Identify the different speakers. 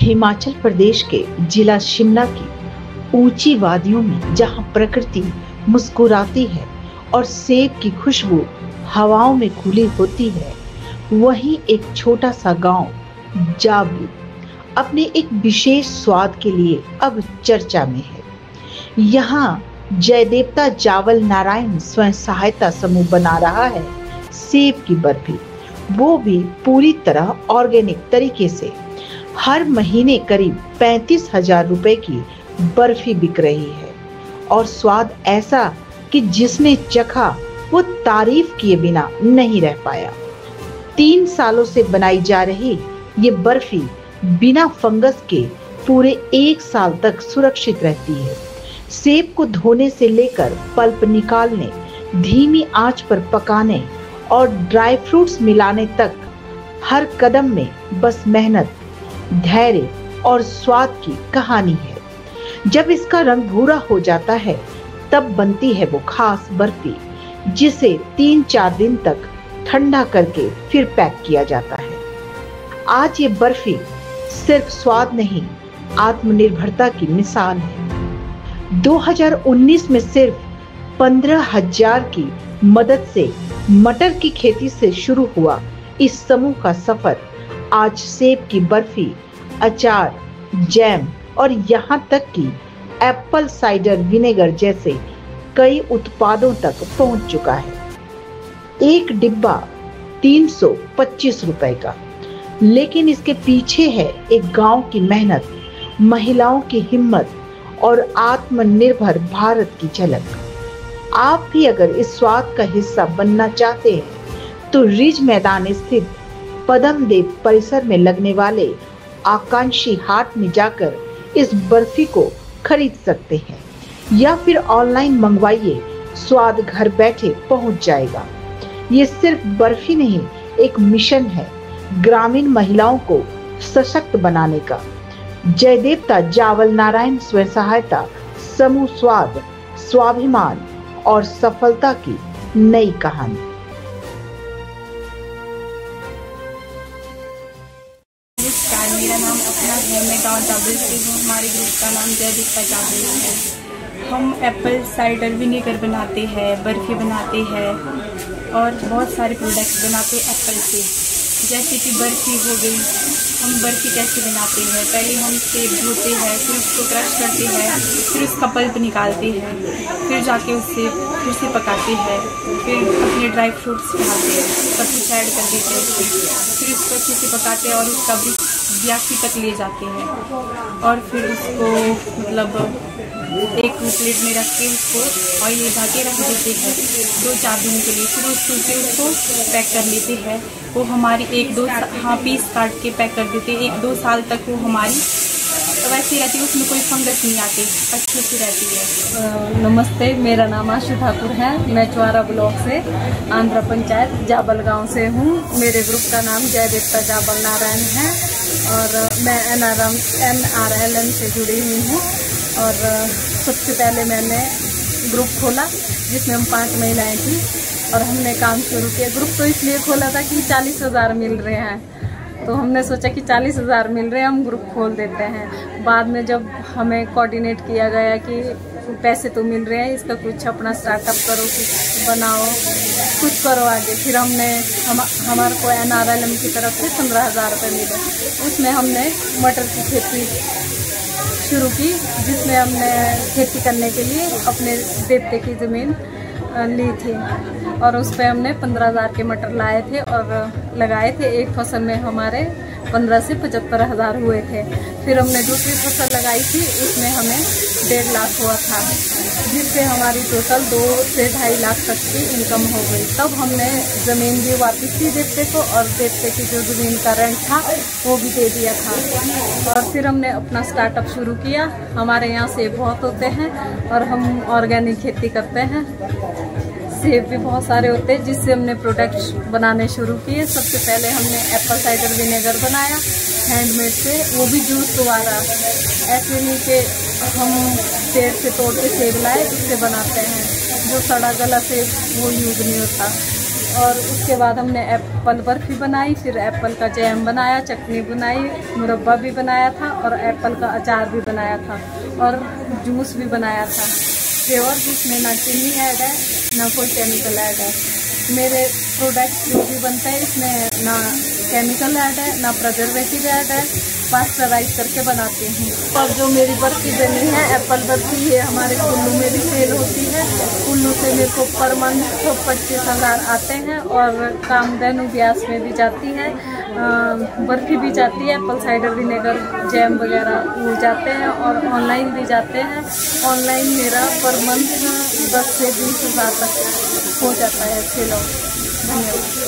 Speaker 1: हिमाचल प्रदेश के जिला शिमला की ऊंची वादियों में जहां प्रकृति मुस्कुराती है और सेब की खुशबू हवाओं में घुली होती है, वहीं एक छोटा सा गांव जाबली अपने एक विशेष स्वाद के लिए अब चर्चा में है। यहाँ जयदेवता जावल नारायण स्वयं सहायता समूह बना रहा है सेब की बर्फी, वो भी पूरी तरह ऑर्गेनिक तरीके से। हर महीने करीब 35,000 रुपए की बर्फी बिक रही है और स्वाद ऐसा कि जिसने चखा वो तारीफ किए बिना नहीं रह पाया। 3 सालों से बनाई जा रही ये बर्फी बिना फंगस के पूरे 1 साल तक सुरक्षित रहती है। सेब को धोने से लेकर पल्प निकालने, धीमी आंच पर पकाने और ड्राई फ्रूट्स मिलाने तक हर कदम में बस मेहनत, धैर्य और स्वाद की कहानी है। जब इसका रंग भूरा हो जाता है तब बनती है वो खास बर्फी, जिसे 3-4 दिन तक ठंडा करके फिर पैक किया जाता है। आज ये बर्फी सिर्फ स्वाद नहीं, आत्मनिर्भरता की मिसाल है। 2019 में सिर्फ 15,000 की मदद से मटर की खेती से शुरू हुआ इस समूह का सफर आज सेब की बर्फी, अचार, जैम और यहाँ तक कि एप्पल साइडर विनेगर जैसे कई उत्पादों तक पहुँच चुका है। एक डिब्बा 325 रुपए का, लेकिन इसके पीछे है एक गांव की मेहनत, महिलाओं की हिम्मत और आत्मनिर्भर भारत की झलक। आप भी अगर इस स्वाद का हिस्सा बनना चाहते हैं तो रिज मैदान स्थित पद्मदेव परिसर में लगने वाले आकांक्षी हाट में जाकर इस बर्फी को खरीद सकते हैं या फिर ऑनलाइन मंगवाइए, स्वाद घर बैठे पहुंच जाएगा। ये सिर्फ बर्फी नहीं, एक मिशन है ग्रामीण महिलाओं को सशक्त बनाने का। जयदेवता जावल नारायण स्वयं सहायता समूह, स्वाद, स्वाभिमान और सफलता की नई कहानी।
Speaker 2: नमस्कार, मेरा नाम अपना है। मैं गाँव जाबल से हूँ। हमारे ग्रुप का नाम जयदेवता जावल है। हम एप्पल साइडर विनेगर बनाते हैं, बर्फी बनाते हैं और बहुत सारे प्रोडक्ट्स बनाते हैं एप्पल से। जैसे कि बर्फी हो गई, हम बर्फी कैसे बनाते हैं, पहले हम सेब धोते हैं, फिर उसको क्रश करते हैं, फिर उसका पल्प निकालते हैं, फिर जाके उससे फिर से पकाते हैं, फिर अपने ड्राई फ्रूट्स डालते हैं, सब कुछ ऐड कर देते हैं, फिर उसको अच्छे से पकाते हैं और उसका ब्यासी तक ले जाते हैं और फिर उसको एक प्लेट में रख के उसको ऑयल लगा के रख देते हैं 2-4 दिन के लिए। फिर उसको पैक कर लेते हैं। वो हमारी 1-2 पीस काट के पैक कर देते हैं। 1-2 साल तक वो हमारी वैसी रहती है, उसमें कोई फंगस नहीं आती, अच्छे से रहती है।
Speaker 3: नमस्ते, मेरा नाम आशु ठाकुर है। मैं चुआरा ब्लॉक से आंध्र पंचायत जाबल गांव से हूँ। मेरे ग्रुप का नाम जयदेवता जाबल नारायण है और मैं NRLM से जुड़ी हुई हूँ। और सबसे पहले मैंने ग्रुप खोला जिसमें हम 5 महिलाएं थी और हमने काम शुरू किया। ग्रुप तो इसलिए खोला था कि 40,000 मिल रहे हैं, तो हमने सोचा कि 40,000 मिल रहे हैं, हम ग्रुप खोल देते हैं। बाद में जब हमें कोऑर्डिनेट किया गया कि पैसे तो मिल रहे हैं, इसका कुछ अपना स्टार्टअप करो, कुछ बनाओ, कुछ करो आगे। फिर हमारे को NRLM की तरफ से 15,000 रुपये मिले। उसमें हमने मटर की खेती शुरू की, जिसमें हमने खेती करने के लिए अपने देवते की ज़मीन ली थी और उस पर हमने 15,000 के मटर लाए थे और लगाए थे। एक फसल में हमारे 15 से 75,000 हुए थे। फिर हमने दूसरी फसल लगाई थी, उसमें हमें 1.5 लाख हुआ था, जिससे हमारी टोटल 2 से 2.5 लाख तक की इनकम हो गई। तब हमने ज़मीन भी वापस दी देवते को और देवते की जो ज़मीन का रेंट था वो भी दे दिया था। और फिर हमने अपना स्टार्टअप शुरू किया। हमारे यहाँ सेब बहुत होते हैं और हम ऑर्गेनिक खेती करते हैं। सेब भी बहुत सारे होते हैं, जिससे हमने प्रोडक्ट्स बनाने शुरू किए। सबसे पहले हमने एप्पल साइडर विनेगर बनाया हैंडमेड से, वो भी जूस द्वारा। ऐसे नहीं कि हम पेड़ से तोड़ के सेब लाए उससे बनाते हैं, जो सड़ा गला सेब वो यूज नहीं होता। और उसके बाद हमने एप्पल बर्फी बनाई, फिर एप्पल का जैम बनाया, चटनी बनाई, मुरब्बा भी बनाया था और एप्पल का अचार भी बनाया था और जूस भी बनाया था प्योर, जिसमें ना चीनी ऐड है ना कोई केमिकल ऐड है। मेरे प्रोडक्ट जो भी बनते हैं इसमें ना केमिकल ऐड है ना प्रिजर्वेटिव ऐड है, पास्चराइज करके बनाती हूँ। और जो मेरी बर्फी बनी है एप्पल बर्फी, ये हमारे कुल्लू में भी सेल होती है। कुल्लू से मेरे को पर मंथ 25,000 आते हैं और कामधेनु ब्यास में भी जाती है, बर्फी भी जाती है, एप्पल साइडर विनेगर जैम वगैरह वो जाते हैं और ऑनलाइन भी जाते हैं। ऑनलाइन मेरा पर मंथ 10 से 20,000 तक हो जाता है सेल। धन्यवाद।